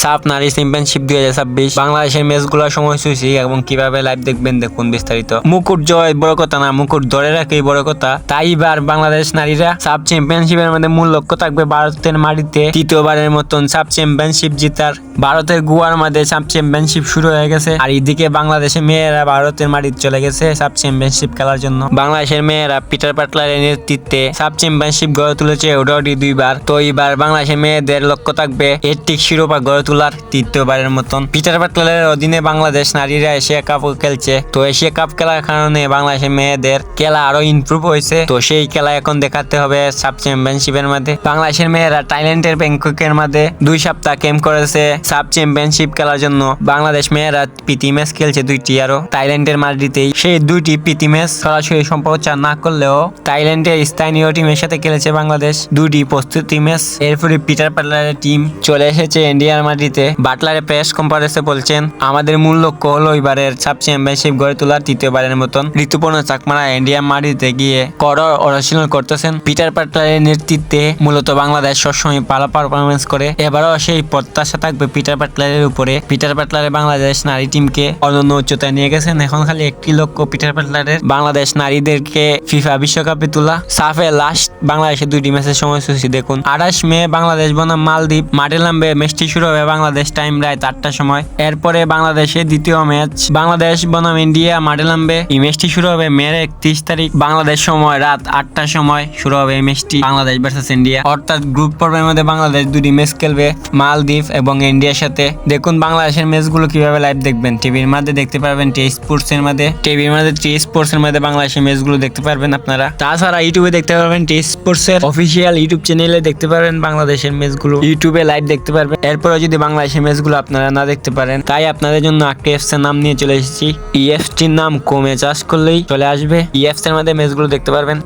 সাফ নারী চ্যাম্পিয়নশিপ 2026 বাংলাদেশের ম্যাচগুলোর সময়সূচি এবং কিভাবে লাইভ দেখবেন দেখুন বিস্তারিত। মুকুট জয় বড় কথা না, মুকুট ধরে রাখাই বড় কথা। তাই এবার বাংলাদেশ নারীরা সাব চ্যাম্পিয়নশিপের মধ্যে মূল লক্ষ্য থাকবে ভারতের মাটিতে তৃতীয়বারের মতন সাব চ্যাম্পিয়নশিপ জিতার। ভারতের গোয়ার মধ্যে সাব চ্যাম্পিয়নশিপ শুরু হয়ে গেছে, আর এদিকে বাংলাদেশের মেয়েরা ভারতের মাটিতে চলে গেছে সাব চ্যাম্পিয়নশিপ খেলার জন্য। বাংলাদেশের মেয়েরা পিটার পাটলারের নেতৃত্বে সাব চ্যাম্পিয়নশিপ গড়ে তুলেছে অলরেডি 2বার। তো এবার বাংলাদেশের মেয়েদের লক্ষ্য থাকবে এর শিরোপা গড়ে তোলার তৃতীয়বারের মতন। পিটার পাটলারের অধীনে বাংলাদেশ নারীরা এশিয়া কাপও খেলছে। তো এশিয়া কাপ খেলার কারণে বাংলাদেশের মেয়েদের খেলা আরো ইমপ্রুভ হয়েছে। তো সেই খেলা এখন দেখাতে হবে সাব চ্যাম্পিয়নশিপের মধ্যে। বাংলাদেশের মেয়েরা থাইল্যান্ডের ব্যাংককের মধ্যে 2 সপ্তাহ ক্যাম্প করেছে সাব চ্যাম্পিয়নশিপ খেলার জন্য। বাংলাদেশ মেয়েরা প্রীতি ম্যাচ খেলছে 2টি, আরো থাইল্যান্ডের মাটিতেই। সেই 2টি প্রীতি ম্যাচ সরাসরি সম্প্রচার না করলেও থাইল্যান্ডের স্থানীয় টিমের সাথে খেলেছে বাংলাদেশ 2টি প্রস্তুতি ম্যাচ। এরপরে পিটার পাটলারের টিম চলে এসেছে ইন্ডিয়ার মাটিতে। বাটলারে প্রেস কনফারেন্সে বলছেন, আমাদের মূল লক্ষ্য হলো এবারের সাব চ্যাম্পিয়নশিপ গড়ে তোলার তৃতীয়বারের মতন। ঋতুপর্ণ চাকমারা ইন্ডিয়ার মাটিতে গিয়ে অনুশীলন করতেছেন। পিটার পাটলারের নেতৃত্বে মূলত বাংলাদেশ সবসময় ভালো পারফরমেন্স করে। এবারও সেই প্রত্যাশা থাকবে পিটার পাটলারের উপরে। পিটার পাটলারে বাংলাদেশ নারী টিমকে অনন্য উচ্চতায় নিয়ে গেছেন। এখন খালি একটি লক্ষ্য পিটার পাটলারের, বাংলাদেশ নারীদেরকে ফিফা বিশ্বকাপে তোলা। সাফে লাস্ট বাংলাদেশের 2টি ম্যাচের সময়সূচি দেখুন। 28 মে বাংলাদেশ বনাম মালদ্বীপ মাঠে নামবে। ম্যাচটি শুরু হবে বাংলাদেশ টাইম রাত 8টার সময়। এরপরে বাংলাদেশের দ্বিতীয় ম্যাচ বাংলাদেশ বনাম ইন্ডিয়া মাঠে নামবে। এই ম্যাচটি শুরু হবে মে 31 তারিখ বাংলাদেশ সময় রাত 8টার সময় শুরু হবে এই ম্যাচটি, বাংলাদেশ ভার্সেস ইন্ডিয়া। অর্থাৎ গ্রুপ পর্বের মধ্যে বাংলাদেশ 2টি ম্যাচ খেলবে মালদ্বীপ এবং ইন্ডিয়ার সাথে। দেখুন বাংলাদেশের ম্যাচগুলো কিভাবে লাইভ দেখবেন। টিভির মধ্যে দেখতে পারবেন টি স্পোর্টস এর মধ্যে। টিভির মধ্যে টি স্পোর্টস এর মধ্যে বাংলাদেশের ম্যাচগুলো দেখতে পারবেন আপনারা। তাছাড়া ইউটিউবে দেখতে পারবেন টি স্পোর্টস এর অফিসিয়াল ইউটিউব চ্যানেলে দেখতে পারবেন বাংলাদেশের ম্যাচগুলো ইউটিউবে লাইভ দেখতে পারবেন। এরপরে যদি বাংলাদেশের ম্যাচগুলো আপনারা না দেখতে পারেন, তাই আপনাদের জন্য একটা এফস এর নাম নিয়ে চলে এসেছি। ইএফটির নাম কমে চার্জ করলেই চলে আসবে। ইএফস এর মধ্যে ম্যাচগুলো দেখতে পারবেন।